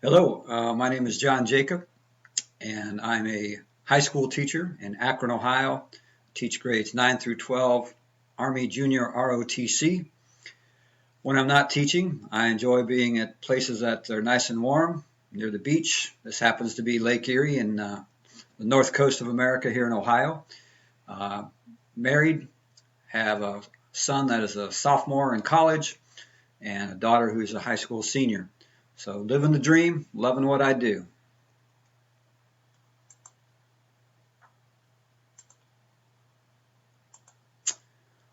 Hello, my name is John Jacob, and I'm a high school teacher in Akron, Ohio. Teach grades 9 through 12, Army Junior ROTC. When I'm not teaching, I enjoy being at places that are nice and warm, near the beach. This happens to be Lake Erie in the north coast of America here in Ohio. Uh, Married, have a son that is a sophomore in college, and a daughter who's a high school senior. So living the dream, loving what I do.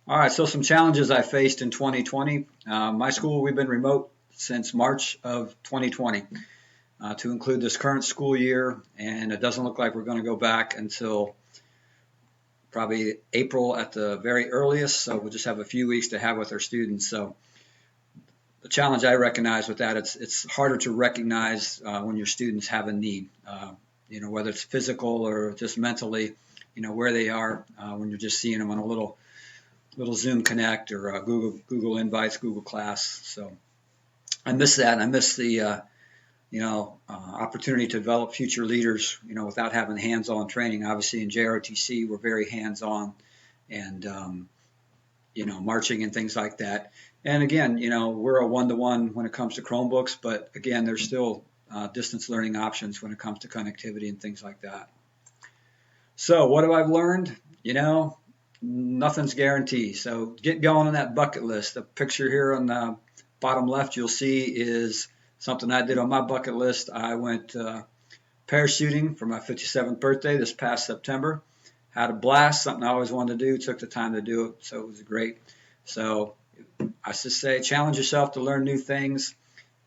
All right, so some challenges I faced in 2020. My school, we've been remote since March of 2020 to include this current school year, and it doesn't look like we're going to go back until probably April at the very earliest. So we'll just have a few weeks to have with our students. So the challenge I recognize with that, it's harder to recognize when your students have a need, whether it's physical or just mentally, where they are when you're just seeing them on a little Zoom Connect or Google Invites, Google Class. So I miss that. I miss the opportunity to develop future leaders, without having hands-on training. Obviously, in JROTC, we're very hands-on, and marching and things like that. And again, we're a one-to-one when it comes to Chromebooks, but again, there's still distance learning options when it comes to connectivity and things like that. So what have I learned? Nothing's guaranteed. So get going on that bucket list. The picture here on the bottom left you'll see is something I did on my bucket list. I went parachuting for my 57th birthday this past September. Had a blast, something I always wanted to do, took the time to do it, so it was great. So I just say challenge yourself to learn new things,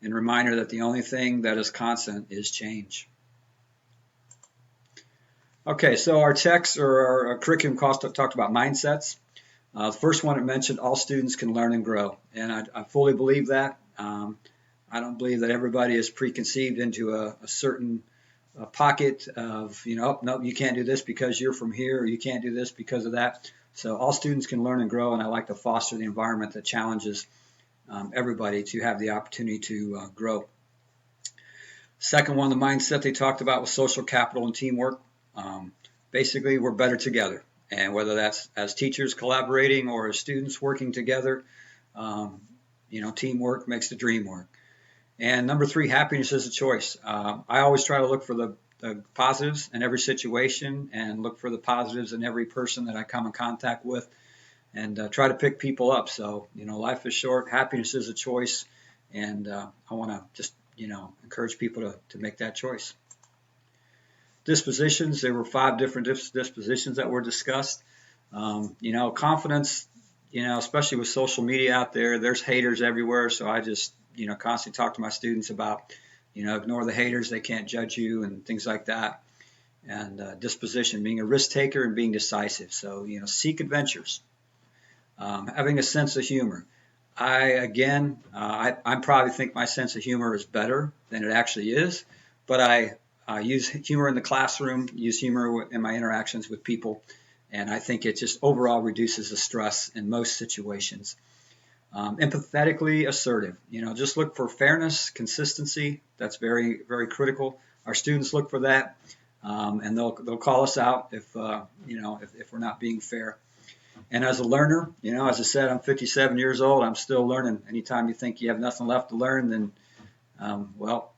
and reminder that the only thing that is constant is change. Okay, so our text or our curriculum cost talked about mindsets. The first one it mentioned all students can learn and grow, and I fully believe that. I don't believe that everybody is preconceived into a certain pocket of, oh, no, you can't do this because you're from here, or you can't do this because of that. So all students can learn and grow, and I like to foster the environment that challenges everybody to have the opportunity to grow. Second one, the mindset they talked about was social capital and teamwork. Basically, we're better together, and whether that's as teachers collaborating or as students working together, teamwork makes the dream work. And number three, happiness is a choice. I always try to look for the positives in every situation and look for the positives in every person that I come in contact with, and try to pick people up. So, life is short, happiness is a choice, and I want to just, encourage people to make that choice. Dispositions, there were 5 different dispositions that were discussed. Confidence, especially with social media out there, there's haters everywhere. So I just, constantly talk to my students about, ignore the haters, they can't judge you and things like that. And disposition, being a risk taker and being decisive. So, seek adventures. Having a sense of humor. I probably think my sense of humor is better than it actually is, but I use humor in the classroom, use humor in my interactions with people, and I think it just overall reduces the stress in most situations. Empathetically assertive, just look for fairness, consistency. That's very, very critical. Our students look for that, and they'll call us out if we're not being fair. And as a learner, as I said, I'm 57 years old. I'm still learning. Anytime you think you have nothing left to learn, then well,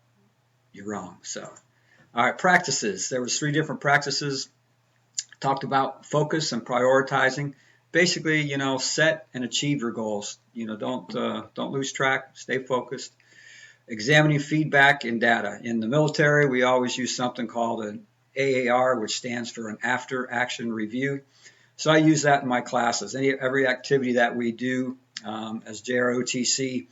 you're wrong. So. All right, practices. There was 3 different practices. Talked about focus and prioritizing. Basically, set and achieve your goals. Don't lose track. Stay focused. Examining feedback and data. In the military, we always use something called an AAR, which stands for an after action review. So I use that in my classes. Every activity that we do as JROTC,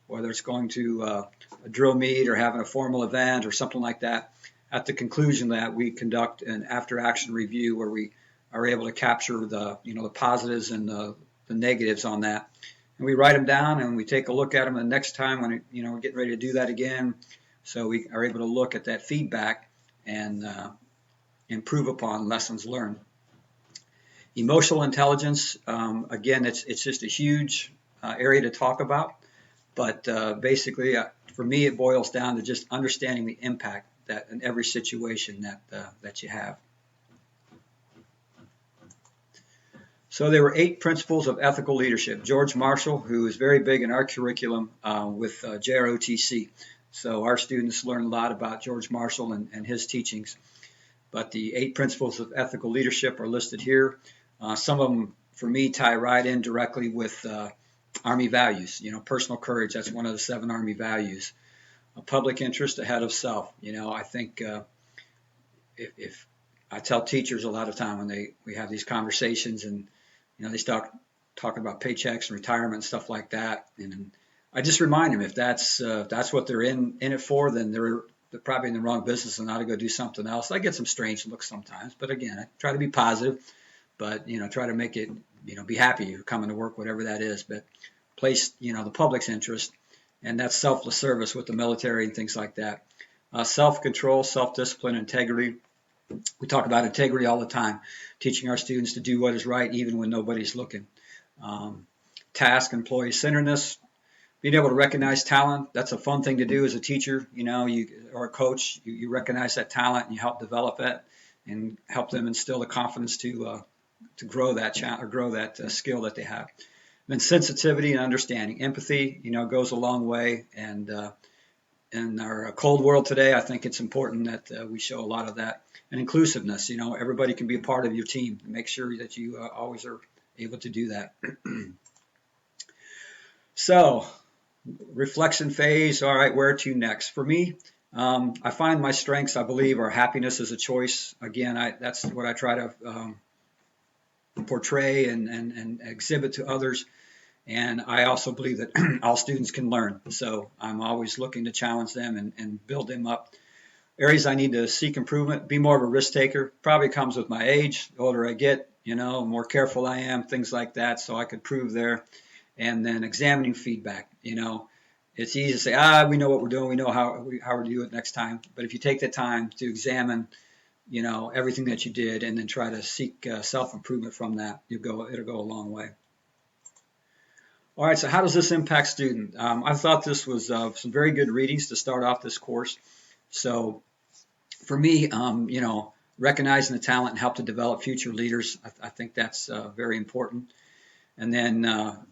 whether it's going to a drill meet or having a formal event or something like that, at the conclusion that we conduct an after-action review where we are able to capture the positives and the negatives on that, and we write them down and we take a look at them. And the next time when we're getting ready to do that again, so we are able to look at that feedback and improve upon lessons learned. Emotional intelligence, again, it's just a huge area to talk about, but basically, for me, it boils down to just understanding the impact that in every situation that you have. So there were 8 principles of ethical leadership. George Marshall, who is very big in our curriculum with JROTC. So our students learn a lot about George Marshall and his teachings. But the 8 principles of ethical leadership are listed here. Some of them, for me, tie right in directly with Army values. Personal courage, that's one of the 7 Army values. A public interest ahead of self. I think if I tell teachers a lot of time when we have these conversations and they start talking about paychecks and retirement and stuff like that, and I just remind them if that's what they're in it for, then they're probably in the wrong business and ought to go do something else. I get some strange looks sometimes, but again, I try to be positive, but try to make it be happy you're coming to work, whatever that is, but place the public's interest, and that's selfless service with the military and things like that. Self-control, self-discipline, integrity. We talk about integrity all the time, teaching our students to do what is right even when nobody's looking. Task, employee centeredness, being able to recognize talent. That's a fun thing to do as a teacher, or a coach. You recognize that talent and you help develop it and help them instill the confidence to grow that skill that they have. And then sensitivity and understanding, empathy, goes a long way. And in our cold world today, I think it's important that we show a lot of that. And inclusiveness, everybody can be a part of your team. Make sure that you always are able to do that. So, reflection phase. All right, where to next? For me, I find my strengths, I believe, are happiness as a choice. Again, that's what I try to portray and exhibit to others. And I also believe that all students can learn. So I'm always looking to challenge them and build them up. Areas I need to seek improvement, be more of a risk taker. Probably comes with my age. The older I get, the more careful I am, things like that, so I could prove there. And then examining feedback. It's easy to say, we know what we're doing, we know how we're do it next time. But if you take the time to examine, everything that you did and then try to seek self-improvement from that, it'll go a long way. All right, so how does this impact student? I thought this was some very good readings to start off this course. So for me, recognizing the talent and help to develop future leaders, I think that's very important. And then,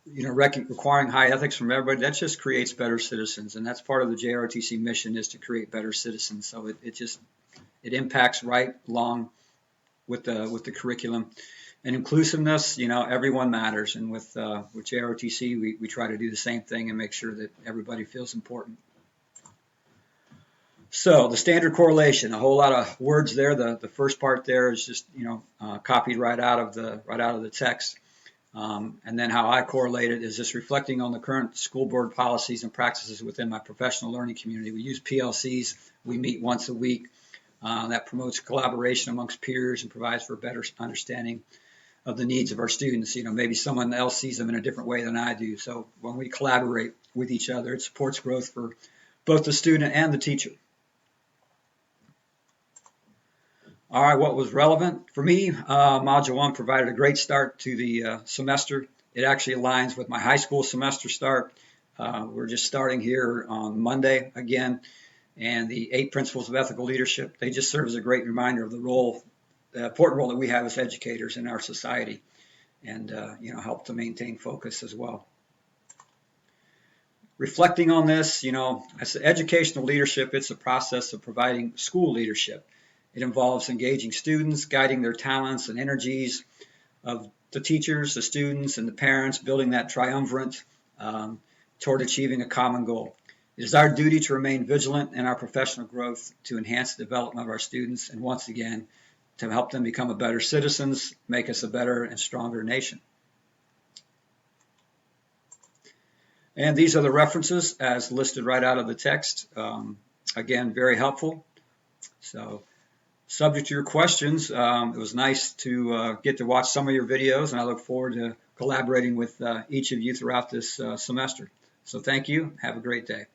requiring high ethics from everybody, that just creates better citizens. And that's part of the JROTC mission, is to create better citizens. So it impacts right along with the curriculum. And inclusiveness, everyone matters. And with JROTC, we try to do the same thing and make sure that everybody feels important. So the standard correlation, a whole lot of words there. The first part there is just copied right out of the text. And then how I correlate it is just reflecting on the current school board policies and practices within my professional learning community. We use PLCs. We meet once a week. That promotes collaboration amongst peers and provides for a better understanding of the needs of our students. Maybe someone else sees them in a different way than I do. So when we collaborate with each other, it supports growth for both the student and the teacher. All right, what was relevant? For me, Module 1 provided a great start to the semester. It actually aligns with my high school semester start. We're just starting here on Monday again. And the 8 principles of ethical leadership, they just serve as a great reminder of the important role that we have as educators in our society, and help to maintain focus as well. Reflecting on this, as educational leadership, it's a process of providing school leadership. It involves engaging students, guiding their talents and energies of the teachers, the students, and the parents, building that triumvirate toward achieving a common goal. It is our duty to remain vigilant in our professional growth, to enhance the development of our students, and once again, to help them become a better citizens, make us a better and stronger nation. And these are the references as listed right out of the text. Again, very helpful. So, subject to your questions, it was nice to get to watch some of your videos, and I look forward to collaborating with each of you throughout this semester. So thank you. Have a great day.